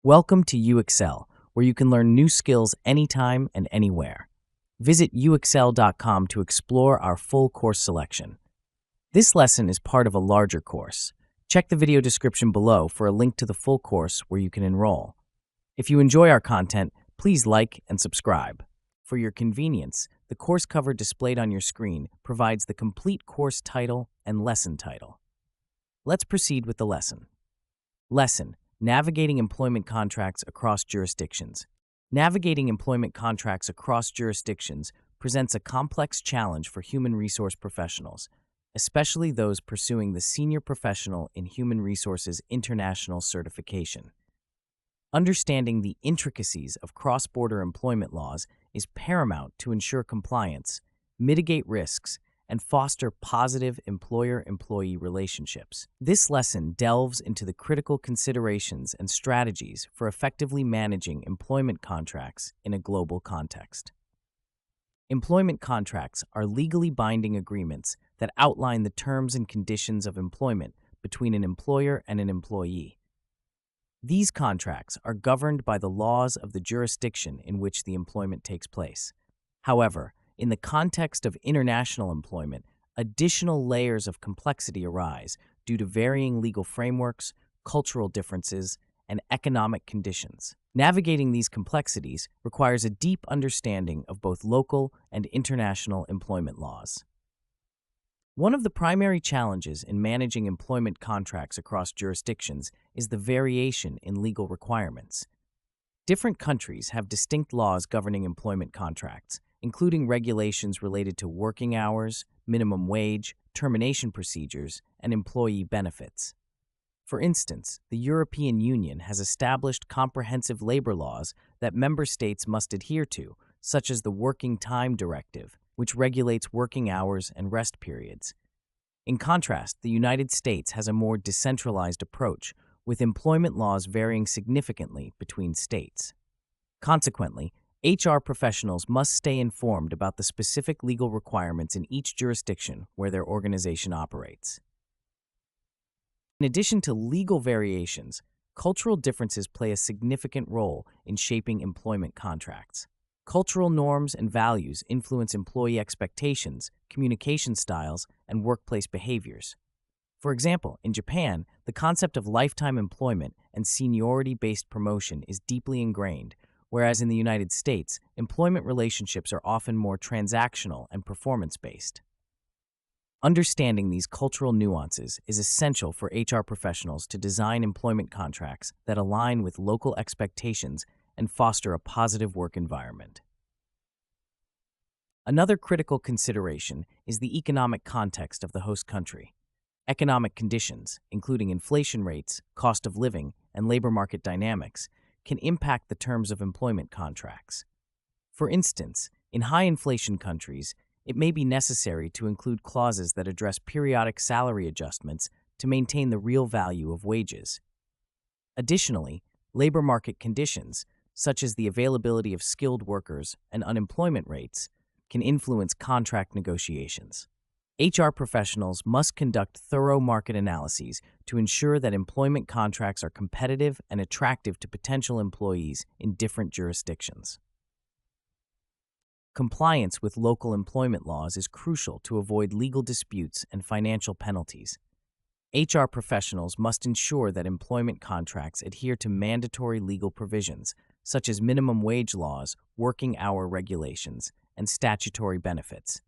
Welcome to UXL, where you can learn new skills anytime and anywhere. Visit uxl.com to explore our full course selection. This lesson is part of a larger course. Check the video description below for a link to the full course where you can enroll. If you enjoy our content, please like and subscribe. For your convenience, the course cover displayed on your screen provides the complete course title and lesson title. Let's proceed with the lesson. Lesson: Navigating employment contracts across jurisdictions. Navigating employment contracts across jurisdictions presents a complex challenge for human resource professionals, especially those pursuing the Senior Professional in Human Resources International certification. Understanding the intricacies of cross-border employment laws is paramount to ensure compliance, mitigate risks, and foster positive employer-employee relationships. This lesson delves into the critical considerations and strategies for effectively managing employment contracts in a global context. Employment contracts are legally binding agreements that outline the terms and conditions of employment between an employer and an employee. These contracts are governed by the laws of the jurisdiction in which the employment takes place. However, in the context of international employment, additional layers of complexity arise due to varying legal frameworks, cultural differences, and economic conditions. Navigating these complexities requires a deep understanding of both local and international employment laws. One of the primary challenges in managing employment contracts across jurisdictions is the variation in legal requirements. Different countries have distinct laws governing employment contracts, including regulations related to working hours, minimum wage, termination procedures, and employee benefits. For instance, the European Union has established comprehensive labor laws that member states must adhere to, such as the Working Time Directive, which regulates working hours and rest periods. In contrast, the United States has a more decentralized approach, with employment laws varying significantly between states. Consequently, HR professionals must stay informed about the specific legal requirements in each jurisdiction where their organization operates. In addition to legal variations, cultural differences play a significant role in shaping employment contracts. Cultural norms and values influence employee expectations, communication styles, and workplace behaviors. For example, in Japan, the concept of lifetime employment and seniority-based promotion is deeply ingrained, whereas in the United States, employment relationships are often more transactional and performance-based. Understanding these cultural nuances is essential for HR professionals to design employment contracts that align with local expectations and foster a positive work environment. Another critical consideration is the economic context of the host country. Economic conditions, including inflation rates, cost of living, and labor market dynamics, can impact the terms of employment contracts. For instance, in high inflation countries, it may be necessary to include clauses that address periodic salary adjustments to maintain the real value of wages. Additionally, labor market conditions, such as the availability of skilled workers and unemployment rates, can influence contract negotiations. HR professionals must conduct thorough market analyses to ensure that employment contracts are competitive and attractive to potential employees in different jurisdictions. Compliance with local employment laws is crucial to avoid legal disputes and financial penalties. HR professionals must ensure that employment contracts adhere to mandatory legal provisions, such as minimum wage laws, working hour regulations, and statutory benefits.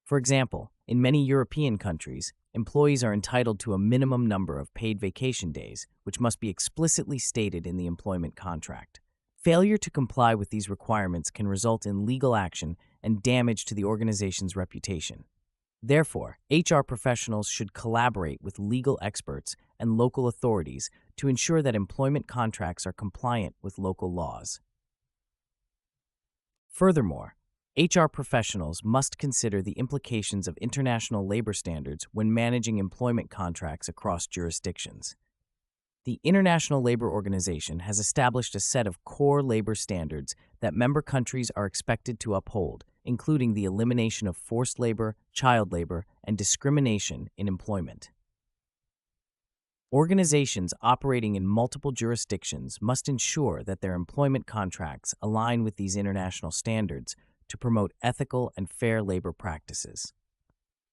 For example, in many European countries, employees are entitled to a minimum number of paid vacation days, which must be explicitly stated in the employment contract. Failure to comply with these requirements can result in legal action and damage to the organization's reputation. Therefore, HR professionals should collaborate with legal experts and local authorities to ensure that employment contracts are compliant with local laws. Furthermore, HR professionals must consider the implications of international labor standards when managing employment contracts across jurisdictions. The International Labor Organization has established a set of core labor standards that member countries are expected to uphold, including the elimination of forced labor, child labor, and discrimination in employment. Organizations operating in multiple jurisdictions must ensure that their employment contracts align with these international standards to promote ethical and fair labor practices.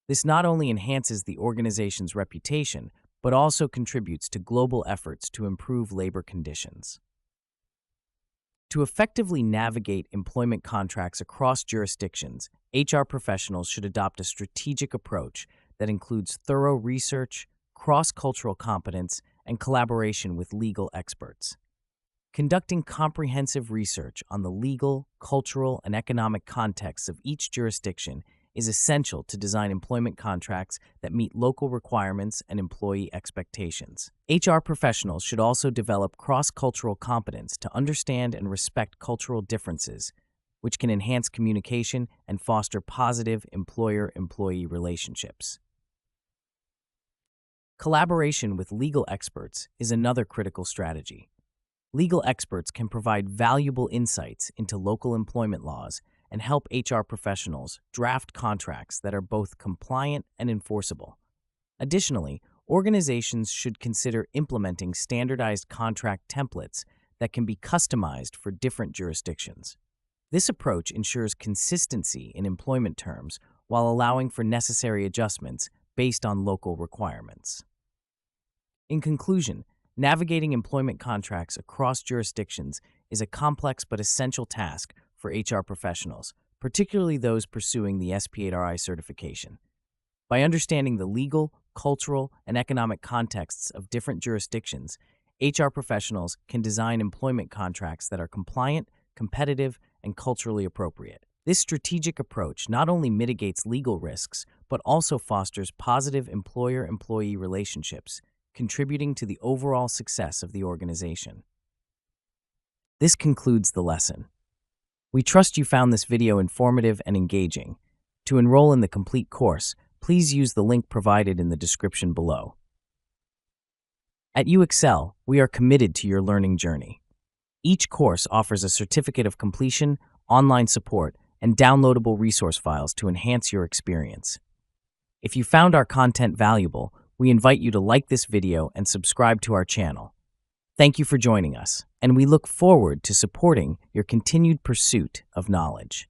This not only enhances the organization's reputation, but also contributes to global efforts to improve labor conditions. To effectively navigate employment contracts across jurisdictions, HR professionals should adopt a strategic approach that includes thorough research, cross-cultural competence, and collaboration with legal experts. Conducting comprehensive research on the legal, cultural, and economic contexts of each jurisdiction is essential to design employment contracts that meet local requirements and employee expectations. HR professionals should also develop cross-cultural competence to understand and respect cultural differences, which can enhance communication and foster positive employer-employee relationships. Collaboration with legal experts is another critical strategy. Legal experts can provide valuable insights into local employment laws and help HR professionals draft contracts that are both compliant and enforceable. Additionally, organizations should consider implementing standardized contract templates that can be customized for different jurisdictions. This approach ensures consistency in employment terms while allowing for necessary adjustments based on local requirements. In conclusion, navigating employment contracts across jurisdictions is a complex but essential task for HR professionals, particularly those pursuing the SPHRi certification. By understanding the legal, cultural, and economic contexts of different jurisdictions, HR professionals can design employment contracts that are compliant, competitive, and culturally appropriate. This strategic approach not only mitigates legal risks, but also fosters positive employer-employee relationships, contributing to the overall success of the organization. This concludes the lesson. We trust you found this video informative and engaging. To enroll in the complete course, please use the link provided in the description below. At UXL, we are committed to your learning journey. Each course offers a certificate of completion, online support, and downloadable resource files to enhance your experience. If you found our content valuable, we invite you to like this video and subscribe to our channel. Thank you for joining us, and we look forward to supporting your continued pursuit of knowledge.